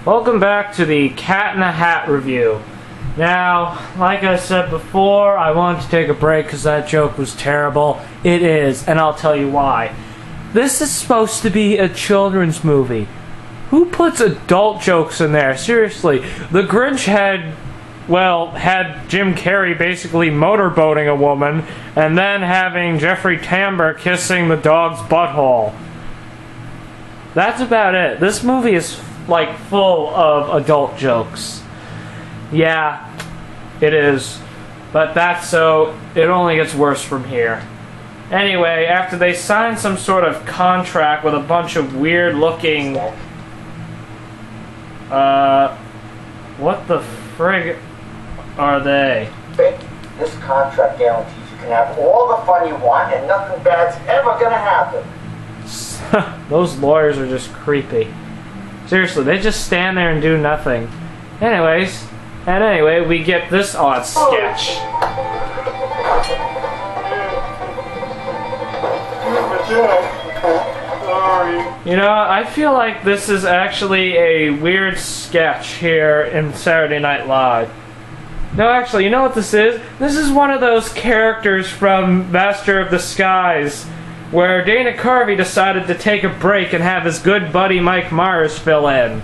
Welcome back to the Cat in a Hat review. Now, like I said before, I wanted to take a break because that joke was terrible. It is, and I'll tell you why. This is supposed to be a children's movie. Who puts adult jokes in there? Seriously, The Grinch had Jim Carrey basically motorboating a woman, and then having Jeffrey Tambor kissing the dog's butthole. That's about it. This movie is, like, full of adult jokes. Yeah, it is. But that's so, it only gets worse from here. Anyway, after they sign some sort of contract with a bunch of weird-looking... what the frig are they? This contract guarantees you can have all the fun you want and nothing bad's ever gonna happen. Those lawyers are just creepy. Seriously, they just stand there and do nothing. Anyway, we get this odd sketch. You know, I feel like this is actually a weird sketch here in Saturday Night Live. No, actually, you know what this is? This is one of those characters from Master of the Skies, where Dana Carvey decided to take a break and have his good buddy Mike Myers fill in.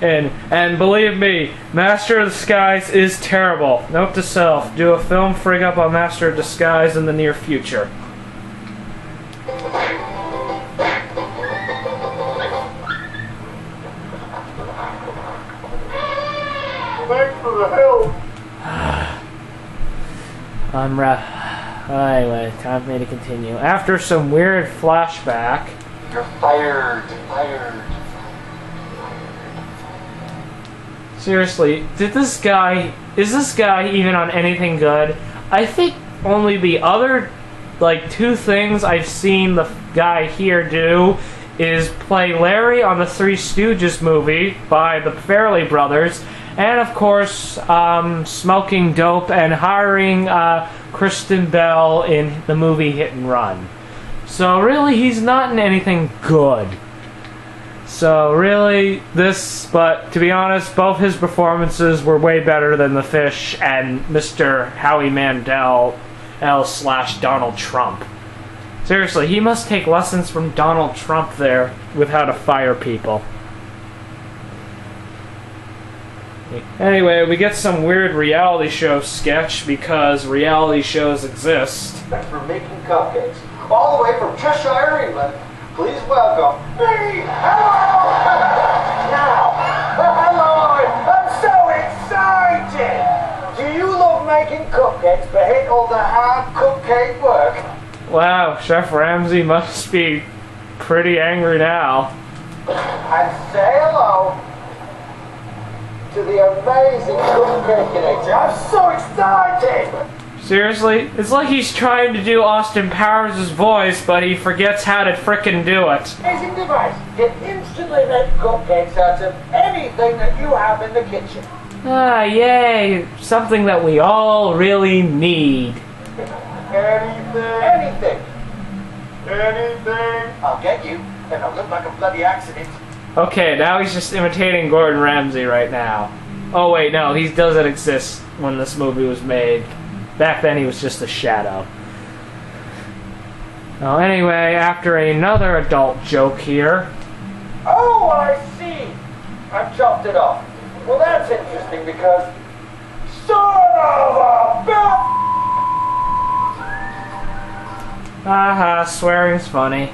And believe me, Master of the Skies is terrible. Note to self, do a film frig up on Master of the Skies in the near future. Thanks for the help. Anyway, time for me to continue. After some weird flashback... You're fired. Seriously, is this guy even on anything good? I think only the other, two things I've seen the guy here do is play Larry on the Three Stooges movie by the Farrelly brothers, and of course, smoking dope and hiring Kristen Bell in the movie Hit and Run. So really, he's not in anything good. So really, but to be honest, both his performances were way better than The Fish and Mr. Howie Mandel / Donald Trump. Seriously, he must take lessons from Donald Trump there with how to fire people. Anyway, we get some weird reality show sketch because reality shows exist. Thanks for making cupcakes. All the way from Cheshire, England. Please welcome me. Hello! Now, hello! I'm so excited! Do you love making cupcakes but hate all the hard cupcake work? Wow, Chef Ramsay must be pretty angry now. And say hello to the amazing cupcake. I'm so excited! Seriously? It's like he's trying to do Austin Powers' voice, but he forgets how to frickin' do it. Amazing device can instantly make cupcakes out of anything that you have in the kitchen. Ah, yay! Something that we all really need. Anything. I'll get you, and I'll look like a bloody accident. Okay, now he's just imitating Gordon Ramsay right now. Oh wait, no, he doesn't exist when this movie was made. Back then he was just a shadow. Well, anyway, after another adult joke here... Oh, I see! I chopped it off. Well, that's interesting because... Son of a bitch! Haha, swearing's funny.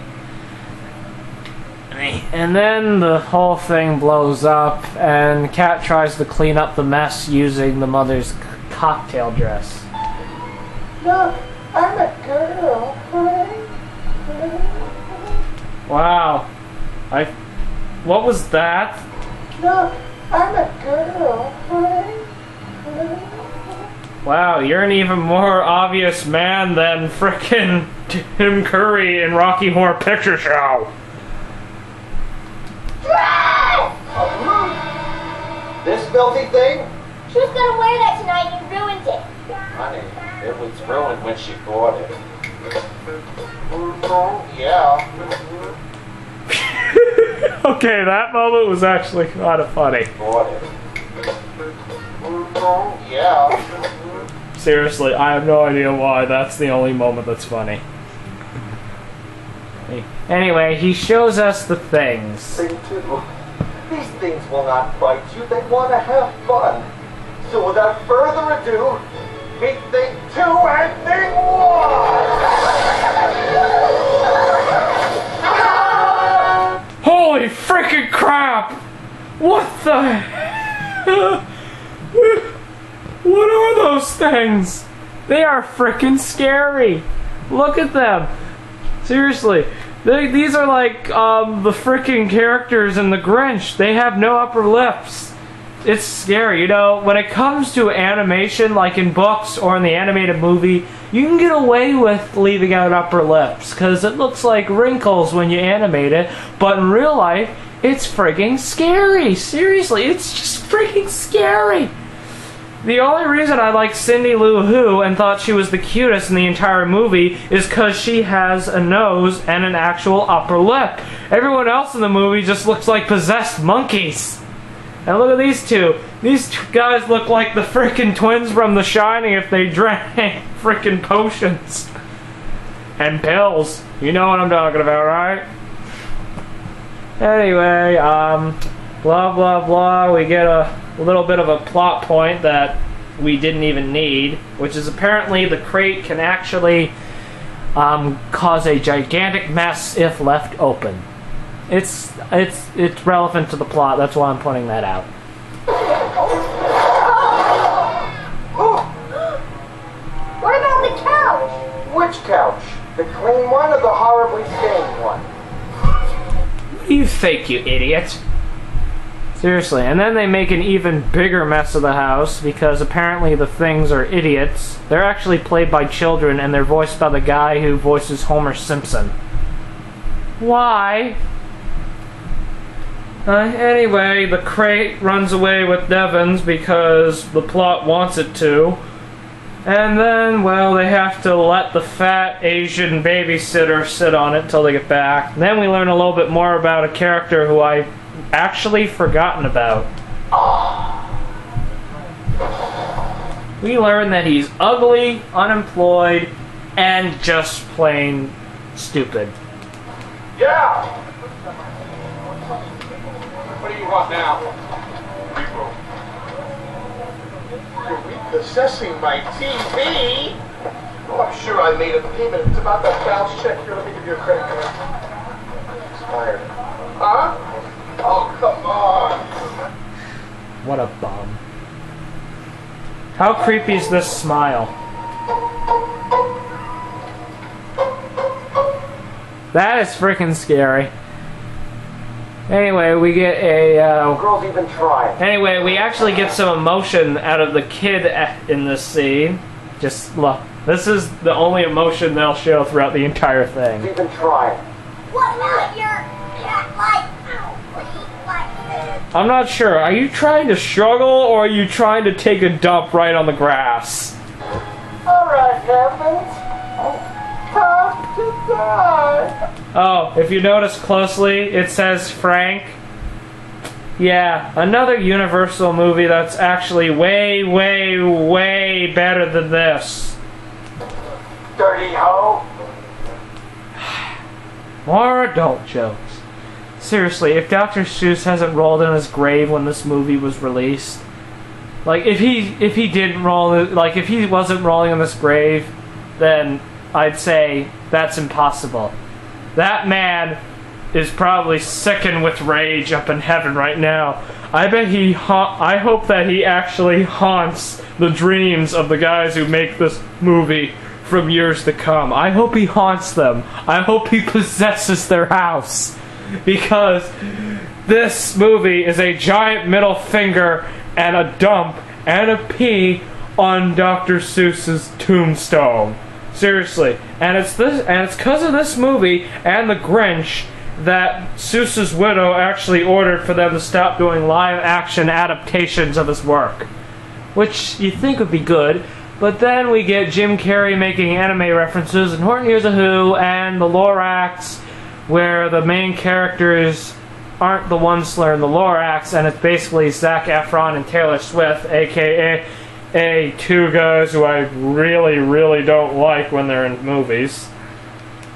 And then the whole thing blows up, and Kat tries to clean up the mess using the mother's cocktail dress. Look, I'm a girl, honey. Wow. What was that? Look, I'm a girl, honey. Wow, you're an even more obvious man than frickin' Tim Curry in Rocky Horror Picture Show. This filthy thing? She was gonna wear that tonight and you ruined it. Honey, it was ruined when she bought it. Yeah. Okay, that moment was actually kind of funny. Yeah. Seriously, I have no idea why. That's the only moment that's funny. Anyway, he shows us the things. Thing two. These things will not bite you. They want to have fun. So without further ado, meet thing 2 and thing 1! Holy freaking crap! What the? What are those things? They are freaking scary. Look at them. Seriously. These are like the freaking characters in The Grinch. They have no upper lips. It's scary, you know, when it comes to animation, like in books or in the animated movie, you can get away with leaving out upper lips, because it looks like wrinkles when you animate it, but in real life, it's friggin' scary. Seriously, it's just freaking scary. The only reason I like Cindy Lou Who and thought she was the cutest in the entire movie is because she has a nose and an actual upper lip. Everyone else in the movie just looks like possessed monkeys. And look at these two. These two guys look like the frickin' twins from The Shining if they drank frickin' potions. And pills. You know what I'm talking about, right? Anyway, blah blah blah. We get a little bit of a plot point that we didn't even need, which is apparently the crate can actually cause a gigantic mess if left open. It's relevant to the plot. That's why I'm pointing that out. What about the couch? Which couch? The clean one or the horribly stained one? What do you think, you idiot? Seriously, and then they make an even bigger mess of the house because apparently the things are idiots. They're actually played by children and they're voiced by the guy who voices Homer Simpson. Why? Anyway, the crate runs away with Devons because the plot wants it to. And then, well, they have to let the fat Asian babysitter sit on it till they get back. And then we learn a little bit more about a character who I've actually forgotten about. We learn that he's ugly, unemployed, and just plain stupid. Yeah! What do you want now? You're repossessing my TV? Oh, I'm sure I made a payment. It's about that bounce check here. Let me give you a credit card. Expired. Huh? Oh, come on. What a bum. How creepy is this smile? That is freaking scary. Anyway, we get a Girls even try. anyway, we actually get some emotion out of the kid in this scene. Just look. This is the only emotion they'll show throughout the entire thing. Even try. What about your cat like? Like this? I'm not sure. Are you trying to struggle or are you trying to take a dump right on the grass? Alright, Heavens. Time to die. Oh, if you notice closely, it says Frank. Yeah, another Universal movie that's actually way, way, way better than this. Dirty hoe. More adult jokes. Seriously, if Dr. Seuss hasn't rolled in his grave when this movie was released, like if he didn't roll, like if he wasn't rolling in this grave, then I'd say that's impossible. That man is probably sickened with rage up in heaven right now. I bet I hope that he actually haunts the dreams of the guys who make this movie from years to come. I hope he haunts them. I hope he possesses their house. Because this movie is a giant middle finger and a dump and a pee on Dr. Seuss's tombstone. Seriously. And it's because of this movie and The Grinch that Seuss's widow actually ordered for them to stop doing live-action adaptations of his work. Which you think would be good, but then we get Jim Carrey making anime references in Horton Hears a Who and The Lorax, where the main characters aren't the ones slurring the Lorax, and it's basically Zac Efron and Taylor Swift, aka two guys who I really, really don't like when they're in movies.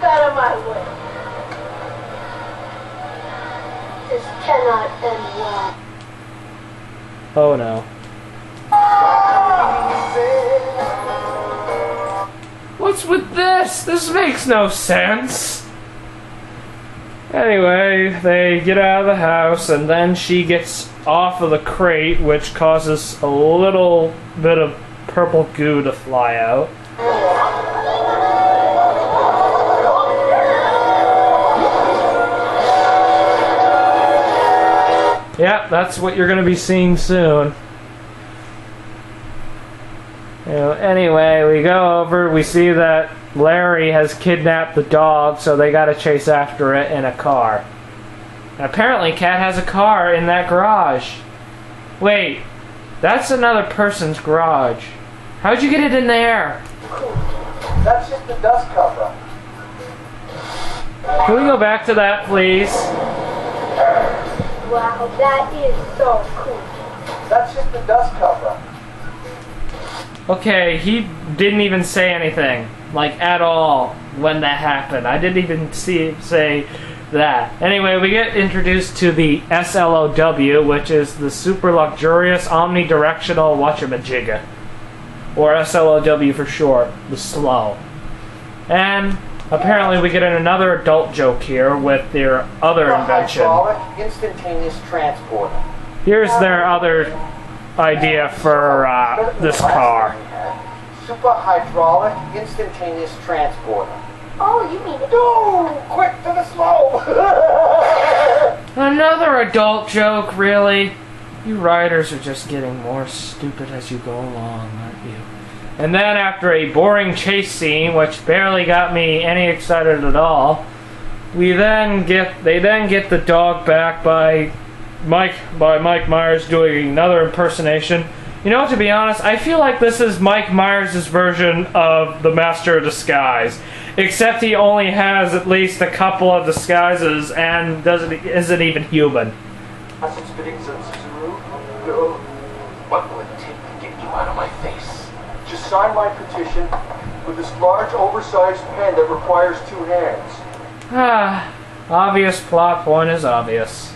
Out of my way. This cannot end well. Oh no. What's with this? This makes no sense. Anyway, they get out of the house, and then she gets off of the crate, which causes a little bit of purple goo to fly out. Yep, that's what you're going to be seeing soon. Anyway, we go over, we see that Larry has kidnapped the dog, so they gotta chase after it in a car. And apparently Cat has a car in that garage. Wait, that's another person's garage. How'd you get it in there? That's just the dust cover. Can we go back to that, please? Wow, that is so cool. That's just the dust cover. Okay, he didn't even say anything, like, at all, when that happened. I didn't even say that. Anyway, we get introduced to the SLOW, which is the Super Luxurious Omnidirectional Whatchamajigga. Or SLOW for short, the slow. And apparently we get another adult joke here with their other invention. Hydraulic instantaneous transporter. Here's their other idea for this car. Super hydraulic instantaneous transporter. Oh, you mean it? Go quick to the slow. Another adult joke, really? You writers are just getting more stupid as you go along, aren't you? And then after a boring chase scene, which barely got me any excited at all, they then get the dog back by Mike Myers doing another impersonation. You know, to be honest, I feel like this is Mike Myers' version of the Master of Disguise, except he only has at least a couple of disguises and isn't even human. What will it take to get you out of my face? Just sign my petition with this large, oversized pen that requires 2 hands. Ah, obvious plot point is obvious.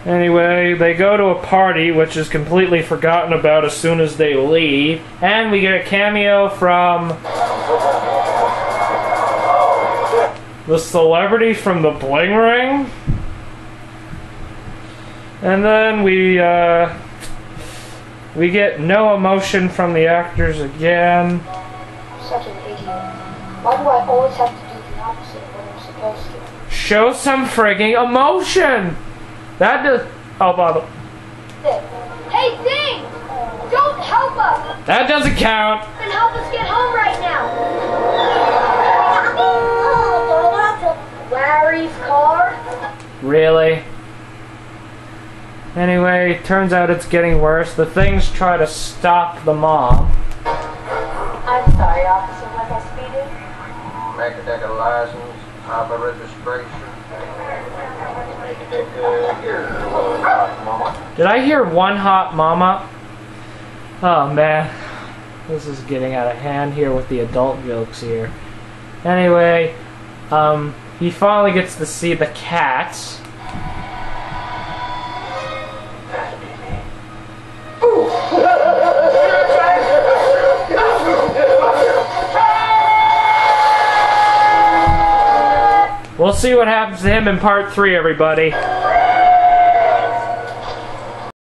Anyway, they go to a party, which is completely forgotten about as soon as they leave, and we get a cameo from the celebrity from the Bling Ring. And then we get no emotion from the actors again. I'm such an idiot. Why do I always have to do the opposite of what I'm supposed to? Show some frigging emotion! That does. Oh, bother. Hey, Zing! Don't help us! That doesn't count! Then help us get home right now! Larry's car? Really? Anyway, turns out it's getting worse. The things try to stop the mom. I'm sorry, officer. Was I speeding? Make a take a license, have a registration. Did I hear one hot mama? Oh man, this is getting out of hand here with the adult jokes here. Anyway, he finally gets to see the cats. We'll see what happens to him in part 3, everybody.